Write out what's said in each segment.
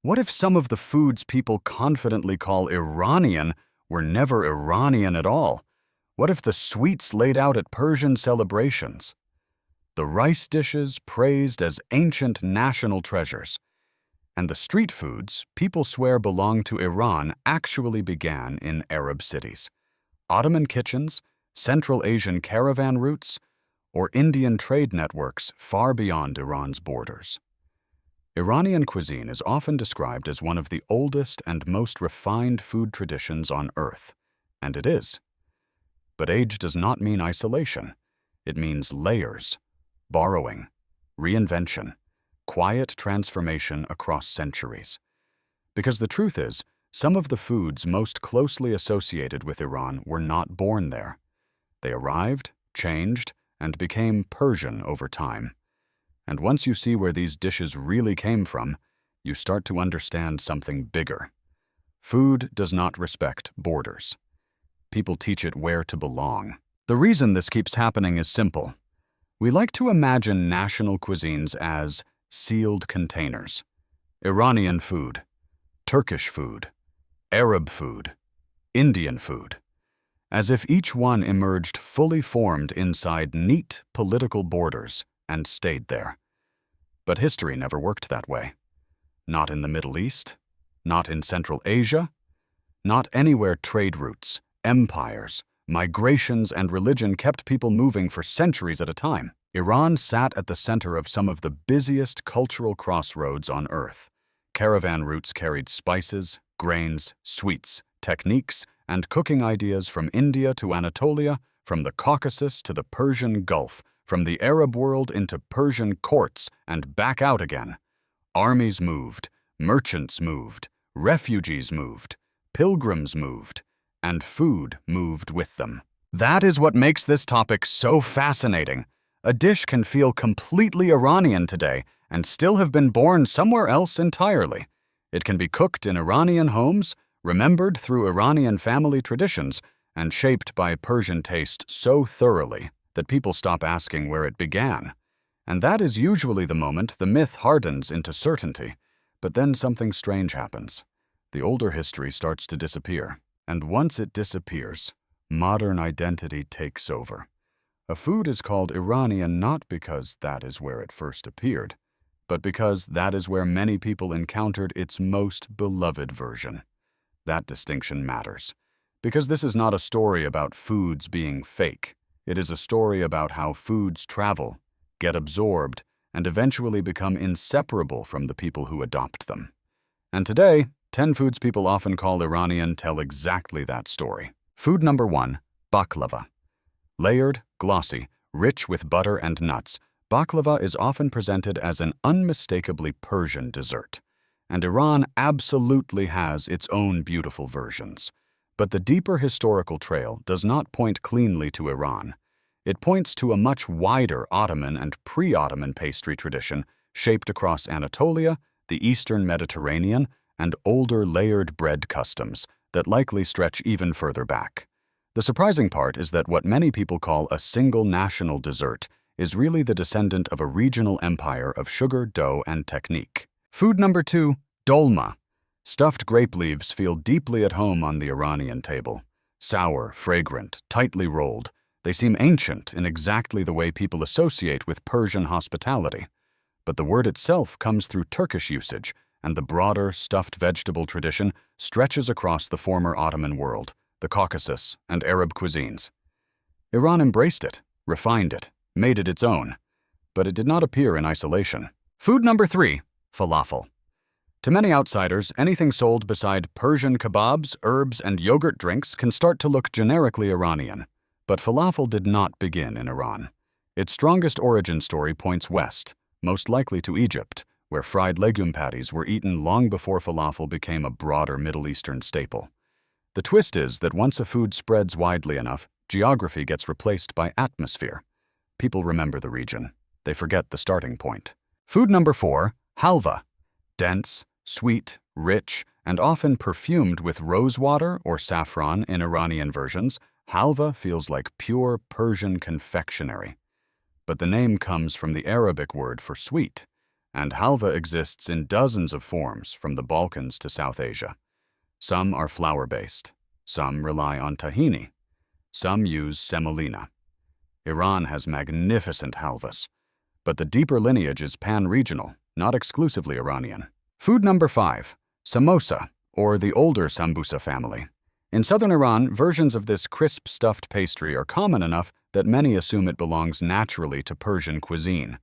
What if some of the foods people confidently call Iranian were never Iranian at all? What if the sweets laid out at Persian celebrations, the rice dishes praised as ancient national treasures, and the street foods people swear belong to Iran actually began in Arab cities, Ottoman kitchens, Central Asian caravan routes, or Indian trade networks far beyond Iran's borders? Iranian cuisine is often described as one of the oldest and most refined food traditions on Earth, and it is. But age does not mean isolation. It means layers, borrowing, reinvention, quiet transformation across centuries. Because the truth is, some of the foods most closely associated with Iran were not born there. They arrived, changed, and became Persian over time. And once you see where these dishes really came from, you start to understand something bigger. Food does not respect borders. People teach it where to belong. The reason this keeps happening is simple. We like to imagine national cuisines as sealed containers. Iranian food, Turkish food, Arab food, Indian food. As if each one emerged fully formed inside neat political borders and stayed there. But history never worked that way. Not in the Middle East, not in Central Asia, not anywhere trade routes, empires, migrations, and religion kept people moving for centuries at a time. Iran sat at the center of some of the busiest cultural crossroads on Earth. Caravan routes carried spices, grains, sweets, techniques, and cooking ideas from India to Anatolia, from the Caucasus to the Persian Gulf, from the Arab world into Persian courts and back out again. Armies moved, merchants moved, refugees moved, pilgrims moved, and food moved with them. That is what makes this topic so fascinating. A dish can feel completely Iranian today and still have been born somewhere else entirely. It can be cooked in Iranian homes, remembered through Iranian family traditions, and shaped by Persian taste so thoroughly that people stop asking where it began. And that is usually the moment the myth hardens into certainty. But then something strange happens. The older history starts to disappear. And once it disappears, modern identity takes over. A food is called Iranian not because that is where it first appeared, but because that is where many people encountered its most beloved version. That distinction matters, because this is not a story about foods being fake. It is a story about how foods travel, get absorbed, and eventually become inseparable from the people who adopt them. And today, 10 foods people often call Iranian tell exactly that story. Food number 1, baklava. Layered, glossy, rich with butter and nuts, baklava is often presented as an unmistakably Persian dessert. And Iran absolutely has its own beautiful versions. But the deeper historical trail does not point cleanly to Iran. It points to a much wider Ottoman and pre-Ottoman pastry tradition shaped across Anatolia, the Eastern Mediterranean, and older layered bread customs that likely stretch even further back. The surprising part is that what many people call a single national dessert is really the descendant of a regional empire of sugar, dough, and technique. Food number 2, dolma. Stuffed grape leaves feel deeply at home on the Iranian table. Sour, fragrant, tightly rolled, they seem ancient in exactly the way people associate with Persian hospitality. But the word itself comes through Turkish usage, and the broader stuffed vegetable tradition stretches across the former Ottoman world, the Caucasus, and Arab cuisines. Iran embraced it, refined it, made it its own. But it did not appear in isolation. Food number 3, falafel. To many outsiders, anything sold beside Persian kebabs, herbs, and yogurt drinks can start to look generically Iranian. But falafel did not begin in Iran. Its strongest origin story points west, most likely to Egypt, where fried legume patties were eaten long before falafel became a broader Middle Eastern staple. The twist is that once a food spreads widely enough, geography gets replaced by atmosphere. People remember the region. They forget the starting point. Food number 4, halva. Dense, sweet, rich, and often perfumed with rosewater or saffron in Iranian versions, halva feels like pure Persian confectionery. But the name comes from the Arabic word for sweet. and halva exists in dozens of forms from the Balkans to South Asia. Some are flour-based, some rely on tahini, some use semolina. Iran has magnificent halvas, but the deeper lineage is pan-regional, not exclusively Iranian. Food number 5, samosa, or the older sambusa family. In southern Iran, versions of this crisp stuffed pastry are common enough that many assume it belongs naturally to Persian cuisine.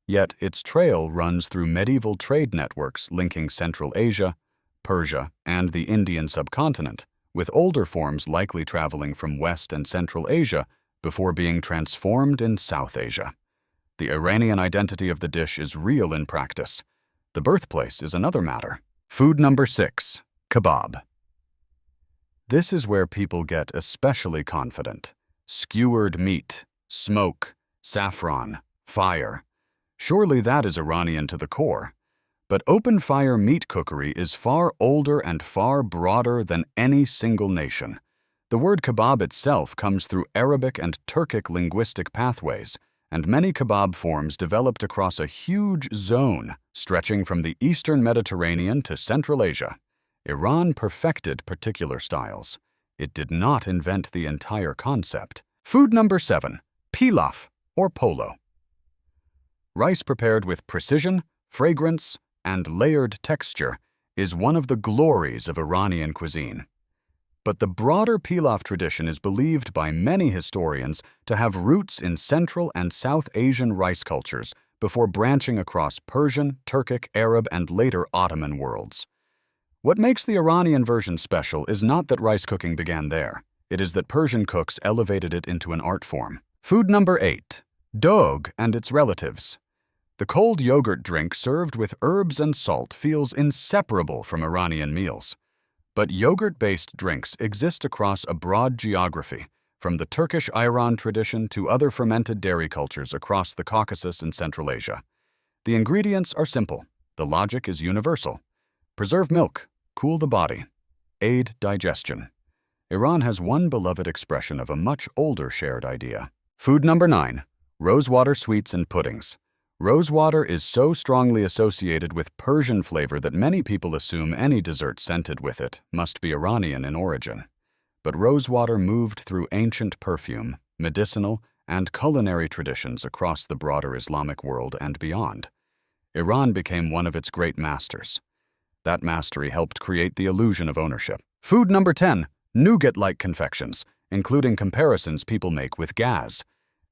Yet its trail runs through medieval trade networks linking Central Asia, Persia, and the Indian subcontinent, with older forms likely traveling from West and Central Asia before being transformed in South Asia. The Iranian identity of the dish is real in practice. The birthplace is another matter. Food number 6, kebab. This is where people get especially confident. Skewered meat, smoke, saffron, fire. Surely that is Iranian to the core. But open-fire meat cookery is far older and far broader than any single nation. The word kebab itself comes through Arabic and Turkic linguistic pathways, and many kebab forms developed across a huge zone stretching from the Eastern Mediterranean to Central Asia. Iran perfected particular styles. It did not invent the entire concept. Food number 7, pilaf, or polo. Rice prepared with precision, fragrance, and layered texture is one of the glories of Iranian cuisine. But the broader pilaf tradition is believed by many historians to have roots in Central and South Asian rice cultures before branching across Persian, Turkic, Arab, and later Ottoman worlds. What makes the Iranian version special is not that rice cooking began there. It is that Persian cooks elevated it into an art form. Food number 8, dog and its relatives. The cold yogurt drink served with herbs and salt feels inseparable from Iranian meals. But yogurt-based drinks exist across a broad geography, from the Turkish ayran tradition to other fermented dairy cultures across the Caucasus and Central Asia. The ingredients are simple. The logic is universal. Preserve milk, cool the body, aid digestion. Iran has one beloved expression of a much older shared idea. Food number 9, rosewater sweets and puddings. Rosewater is so strongly associated with Persian flavor that many people assume any dessert scented with it must be Iranian in origin. But rosewater moved through ancient perfume, medicinal, and culinary traditions across the broader Islamic world and beyond. Iran became one of its great masters. That mastery helped create the illusion of ownership. Food number 10, nougat-like confections, including comparisons people make with gaz.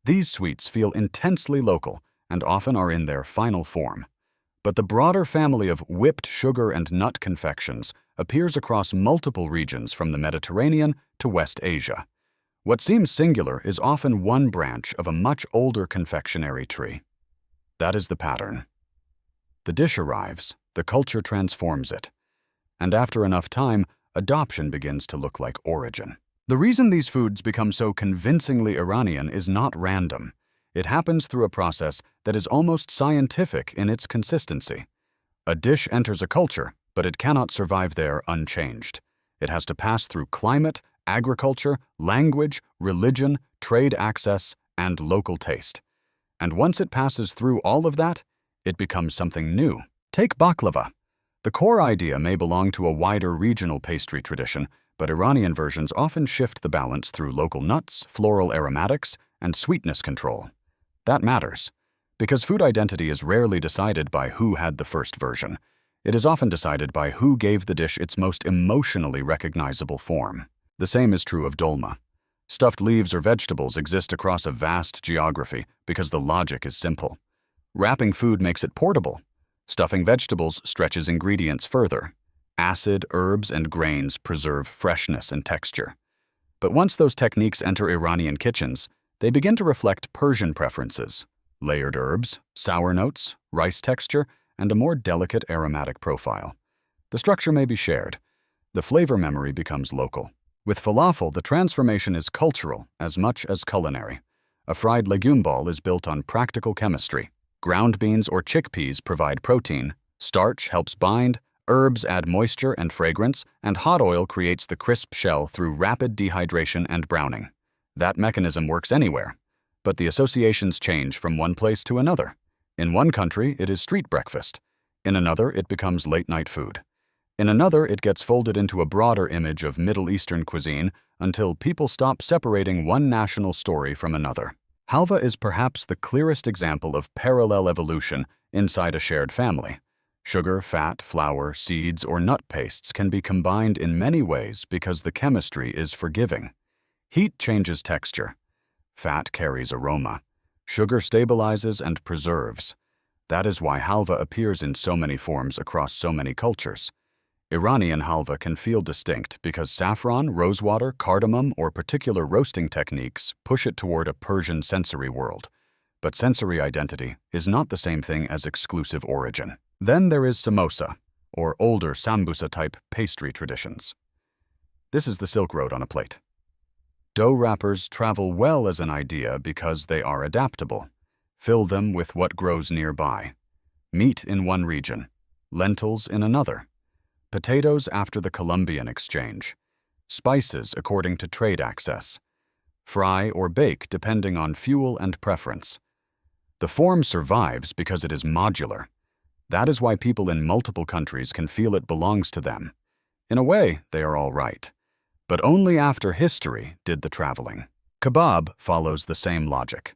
These sweets feel intensely local and often are in their final form. But the broader family of whipped sugar and nut confections appears across multiple regions from the Mediterranean to West Asia. What seems singular is often one branch of a much older confectionery tree. That is the pattern. The dish arrives, the culture transforms it, and after enough time, adoption begins to look like origin. The reason these foods become so convincingly Iranian is not random. It happens through a process that is almost scientific in its consistency. A dish enters a culture, but it cannot survive there unchanged. It has to pass through climate, agriculture, language, religion, trade access, and local taste. And once it passes through all of that, it becomes something new. Take baklava. The core idea may belong to a wider regional pastry tradition, but Iranian versions often shift the balance through local nuts, floral aromatics, and sweetness control. That matters, because food identity is rarely decided by who had the first version. It is often decided by who gave the dish its most emotionally recognizable form. The same is true of dolma. Stuffed leaves or vegetables exist across a vast geography because the logic is simple. Wrapping food makes it portable. Stuffing vegetables stretches ingredients further. Acid, herbs, and grains preserve freshness and texture. But once those techniques enter Iranian kitchens, they begin to reflect Persian preferences: layered herbs, sour notes, rice texture, and a more delicate aromatic profile. The structure may be shared. The flavor memory becomes local. With falafel, the transformation is cultural as much as culinary. A fried legume ball is built on practical chemistry. Ground beans or chickpeas provide protein, starch helps bind, herbs add moisture and fragrance, and hot oil creates the crisp shell through rapid dehydration and browning. That mechanism works anywhere, but the associations change from one place to another. In one country, it is street breakfast. In another, it becomes late-night food. In another, it gets folded into a broader image of Middle Eastern cuisine until people stop separating one national story from another. Halva is perhaps the clearest example of parallel evolution inside a shared family. Sugar, fat, flour, seeds, or nut pastes can be combined in many ways because the chemistry is forgiving. Heat changes texture. Fat carries aroma. Sugar stabilizes and preserves. That is why halva appears in so many forms across so many cultures. Iranian halva can feel distinct because saffron, rosewater, cardamom, or particular roasting techniques push it toward a Persian sensory world. But sensory identity is not the same thing as exclusive origin. Then there is samosa, or older sambusa-type pastry traditions. This is the Silk Road on a plate. Dough wrappers travel well as an idea because they are adaptable. Fill them with what grows nearby. Meat in one region, lentils in another. Potatoes after the Columbian exchange. Spices according to trade access. Fry or bake depending on fuel and preference. The form survives because it is modular. That is why people in multiple countries can feel it belongs to them. In a way, they are all right. But only after history did the traveling. Kebab follows the same logic.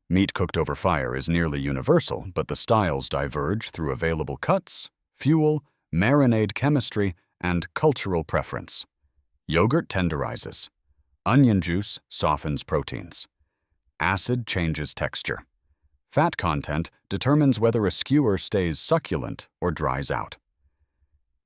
Meat cooked over fire is nearly universal, but the styles diverge through available cuts, fuel, marinade chemistry, and cultural preference. Yogurt tenderizes. Onion juice softens proteins. Acid changes texture. Fat content determines whether a skewer stays succulent or dries out.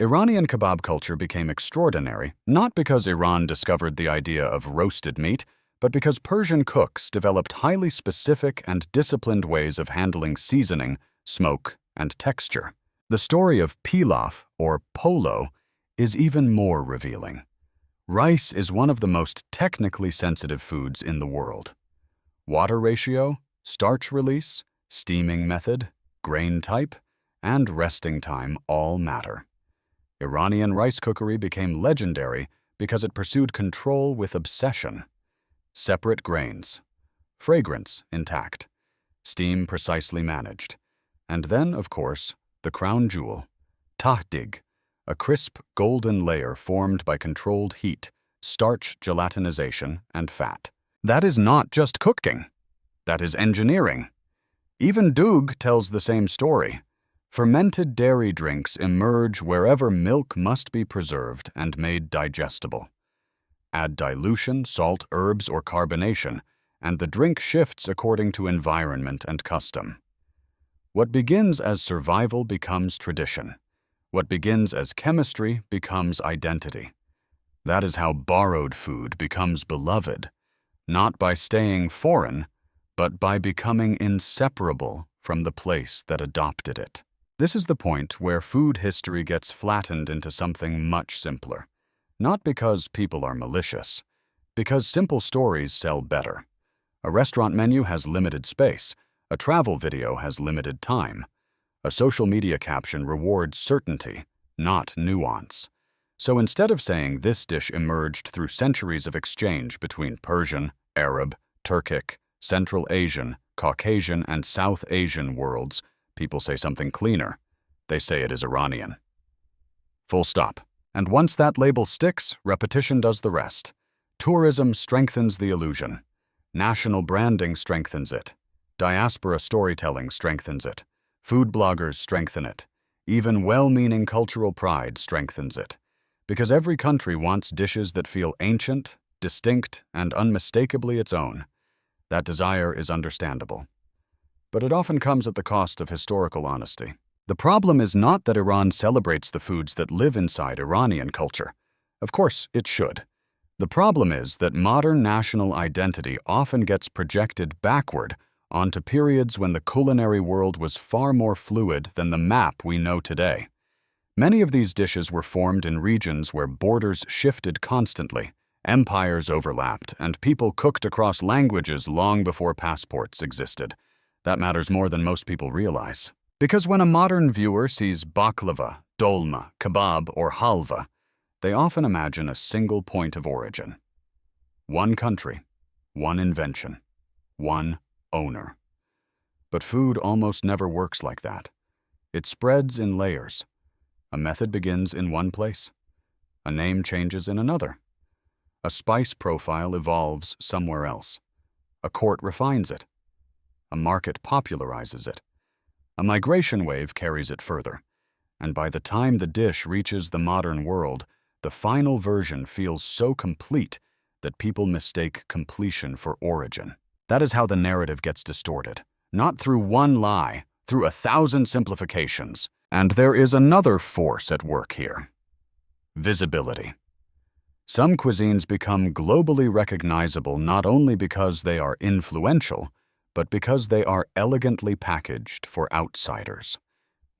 Iranian kebab culture became extraordinary not because Iran discovered the idea of roasted meat, but because Persian cooks developed highly specific and disciplined ways of handling seasoning, smoke, and texture. The story of pilaf, or polo, is even more revealing. Rice is one of the most technically sensitive foods in the world. Water ratio, starch release, steaming method, grain type, and resting time all matter. Iranian rice cookery became legendary because it pursued control with obsession. Separate grains, fragrance intact, steam precisely managed, and then, of course, the crown jewel, tahdig, a crisp golden layer formed by controlled heat, starch gelatinization, and fat. That is not just cooking. That is engineering. Even Doog tells the same story. Fermented dairy drinks emerge wherever milk must be preserved and made digestible. Add dilution, salt, herbs, or carbonation, and the drink shifts according to environment and custom. What begins as survival becomes tradition. What begins as chemistry becomes identity. That is how borrowed food becomes beloved, not by staying foreign, but by becoming inseparable from the place that adopted it. This is the point where food history gets flattened into something much simpler. Not because people are malicious, because simple stories sell better. A restaurant menu has limited space. A travel video has limited time. A social media caption rewards certainty, not nuance. So instead of saying this dish emerged through centuries of exchange between Persian, Arab, Turkic, Central Asian, Caucasian, and South Asian worlds, people say something cleaner. They say it is Iranian. Full stop. And once that label sticks, repetition does the rest. Tourism strengthens the illusion. National branding strengthens it. Diaspora storytelling strengthens it. Food bloggers strengthen it. Even well-meaning cultural pride strengthens it. Because every country wants dishes that feel ancient, distinct, and unmistakably its own. That desire is understandable. But it often comes at the cost of historical honesty. The problem is not that Iran celebrates the foods that live inside Iranian culture. Of course, it should. The problem is that modern national identity often gets projected backward onto periods when the culinary world was far more fluid than the map we know today. Many of these dishes were formed in regions where borders shifted constantly, empires overlapped, and people cooked across languages long before passports existed. That matters more than most people realize. Because when a modern viewer sees baklava, dolma, kebab, or halva, they often imagine a single point of origin. One country, one invention, one owner. But food almost never works like that. It spreads in layers. A method begins in one place. A name changes in another. A spice profile evolves somewhere else. A court refines it. A market popularizes it. A migration wave carries it further. And by the time the dish reaches the modern world, the final version feels so complete that people mistake completion for origin. That is how the narrative gets distorted. Not through one lie, through 1,000 simplifications. And there is another force at work here. Visibility. Some cuisines become globally recognizable not only because they are influential, but because they are elegantly packaged for outsiders.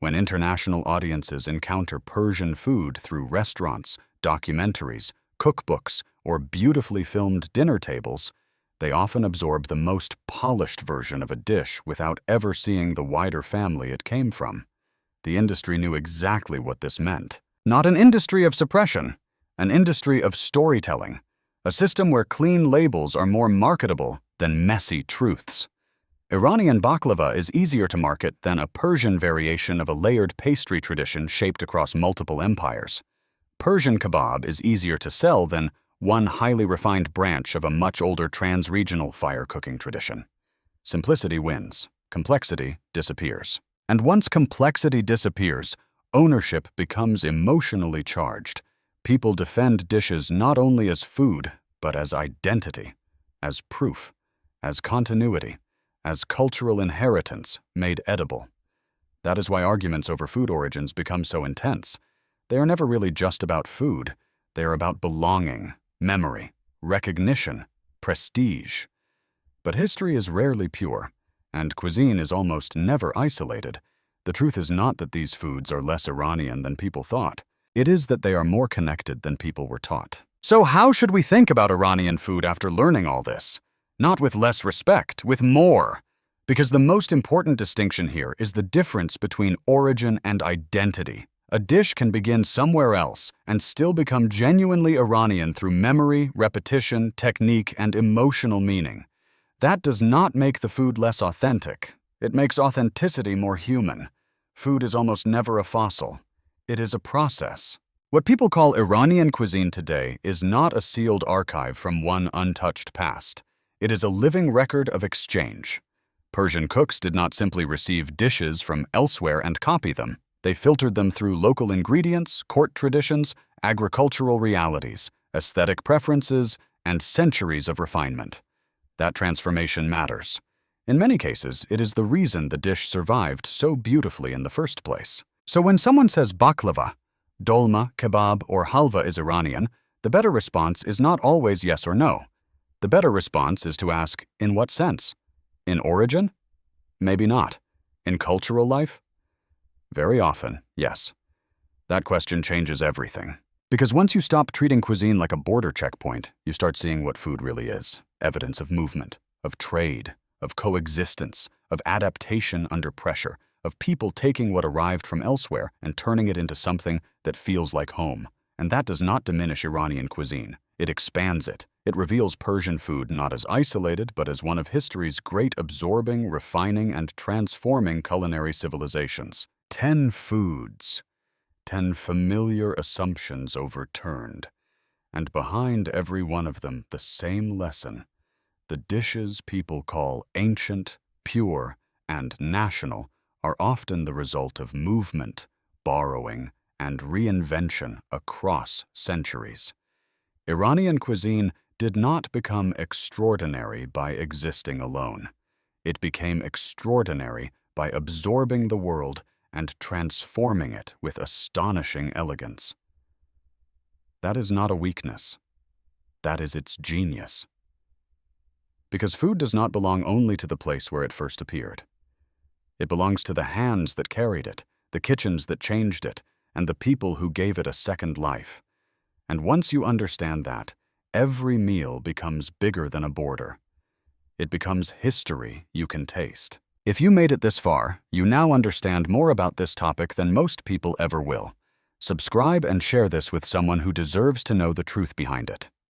When international audiences encounter Persian food through restaurants, documentaries, cookbooks, or beautifully filmed dinner tables, they often absorb the most polished version of a dish without ever seeing the wider family it came from. The industry knew exactly what this meant. Not an industry of suppression, an industry of storytelling, a system where clean labels are more marketable than messy truths. Iranian baklava is easier to market than a Persian variation of a layered pastry tradition shaped across multiple empires. Persian kebab is easier to sell than one highly refined branch of a much older trans-regional fire cooking tradition. Simplicity wins. Complexity disappears. And once complexity disappears, ownership becomes emotionally charged. People defend dishes not only as food, but as identity, as proof, as continuity, as cultural inheritance made edible. That is why arguments over food origins become so intense. They are never really just about food. They are about belonging, memory, recognition, prestige. But history is rarely pure, and cuisine is almost never isolated. The truth is not that these foods are less Iranian than people thought. It is that they are more connected than people were taught. So how should we think about Iranian food after learning all this? Not with less respect, with more. Because the most important distinction here is the difference between origin and identity. A dish can begin somewhere else and still become genuinely Iranian through memory, repetition, technique, and emotional meaning. That does not make the food less authentic. It makes authenticity more human. Food is almost never a fossil. It is a process. What people call Iranian cuisine today is not a sealed archive from one untouched past. It is a living record of exchange. Persian cooks did not simply receive dishes from elsewhere and copy them. They filtered them through local ingredients, court traditions, agricultural realities, aesthetic preferences, and centuries of refinement. That transformation matters. In many cases, it is the reason the dish survived so beautifully in the first place. So when someone says baklava, dolma, kebab, or halva is Iranian, the better response is not always yes or no. The better response is to ask, in what sense? In origin? Maybe not. In cultural life? Very often, yes. That question changes everything. Because once you stop treating cuisine like a border checkpoint, you start seeing what food really is. Evidence of movement, of trade, of coexistence, of adaptation under pressure, of people taking what arrived from elsewhere and turning it into something that feels like home. And that does not diminish Iranian cuisine. It expands it. It reveals Persian food not as isolated, but as one of history's great absorbing, refining, and transforming culinary civilizations. 10 foods. 10 familiar assumptions overturned. And behind every one of them, the same lesson. The dishes people call ancient, pure, and national are often the result of movement, borrowing, and reinvention across centuries. Iranian cuisine did not become extraordinary by existing alone. It became extraordinary by absorbing the world and transforming it with astonishing elegance. That is not a weakness. That is its genius. Because food does not belong only to the place where it first appeared. It belongs to the hands that carried it, the kitchens that changed it, and the people who gave it a second life. And once you understand that, every meal becomes bigger than a border. It becomes history you can taste. If you made it this far, you now understand more about this topic than most people ever will. Subscribe and share this with someone who deserves to know the truth behind it.